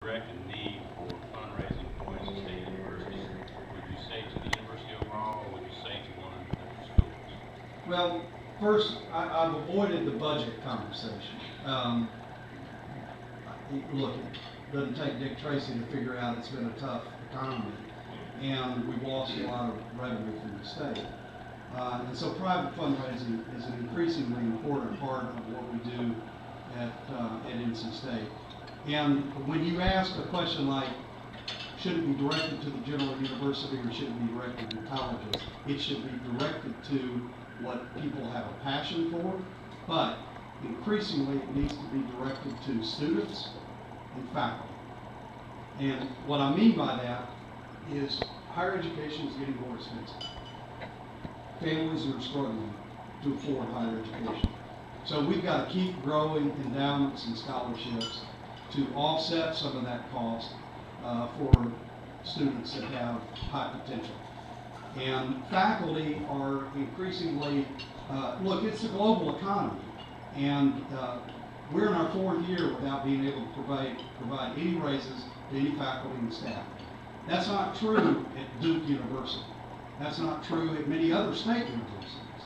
Directed need for fundraising for Winston State University, would you say to the university overall, or would you say to one of the schools? Well, first, I've avoided the budget conversation. Look, it doesn't take Dick Tracy to figure out it's been a tough economy, and we've lost a lot of revenue from the state. And so private fundraising is an increasingly important part of what we do at NC State. And when you ask a question like, should it be directed to the general university or should it be directed to colleges, it should be directed to what people have a passion for, but increasingly it needs to be directed to students and faculty. And what I mean by that is higher education is getting more expensive. Families are struggling to afford higher education. So we've got to keep growing endowments and scholarships to offset some of that cost for students that have high potential. And faculty are increasingly, look, it's a global economy, and we're in our 4th year without being able to provide any raises to any faculty and staff. That's not true at Duke University. That's not true at many other state universities.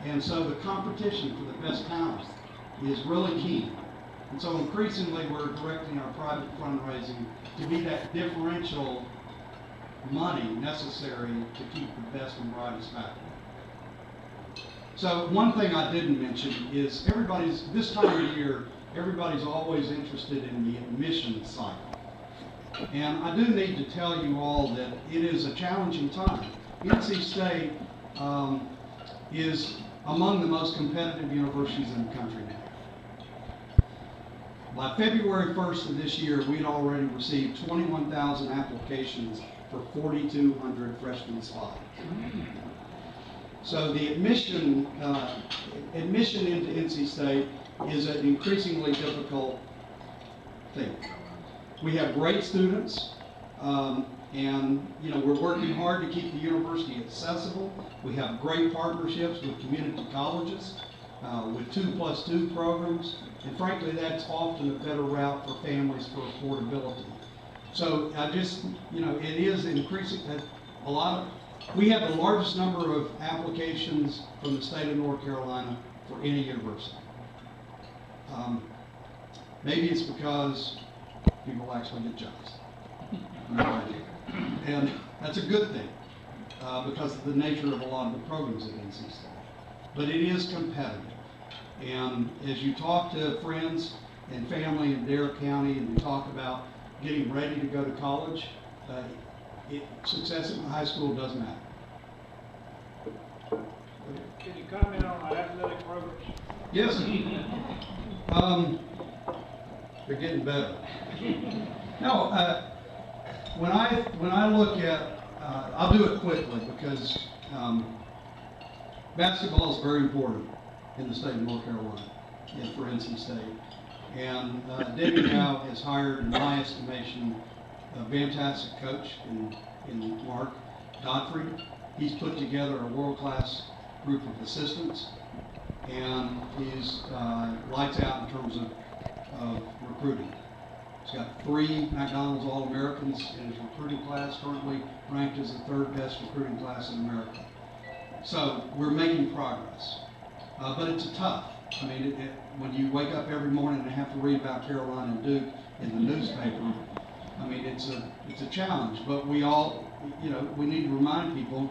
And so the competition for the best talent is really key. And so increasingly we're directing our private fundraising to be that differential money necessary to keep the best and brightest faculty. So one thing I didn't mention is this time of year, everybody's always interested in the admissions cycle. And I do need to tell you all that it is a challenging time. NC State is among the most competitive universities in the country now. By February 1st of this year, we'd already received 21,000 applications for 4,200 freshman spots. So the admission into NC State is an increasingly difficult thing. We have great students, and we're working hard to keep the university accessible. We have great partnerships with community colleges, with 2+2 programs, and frankly, that's often a better route for families for affordability. So it is increasing. We have the largest number of applications from the state of North Carolina for any university. Maybe it's because people actually get jobs. No idea. And that's a good thing because of the nature of a lot of the programs at NC State. But it is competitive. And as you talk to friends and family in Dare County and you talk about getting ready to go to college, success in high school doesn't matter. Can you comment on the athletic programs? Yes. They're getting better. No, when I look at, I'll do it quickly because basketball is very important in the state of North Carolina and for NC State. And Debbie now has hired, in my estimation, a fantastic coach in Mark Godfrey. He's put together a world-class group of assistants, and he's lights out in terms of recruiting. He's got 3 McDonald's All-Americans in his recruiting class, currently ranked as the 3rd best recruiting class in America. So we're making progress, but it's tough. I mean, when you wake up every morning and have to read about Carolina and Duke in the newspaper, I mean, it's a challenge. But we all, we need to remind people,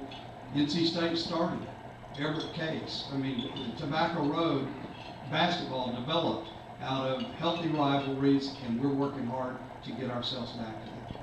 NC State started it. Everett Case. I mean, Tobacco Road basketball developed out of healthy rivalries, and we're working hard to get ourselves back to that.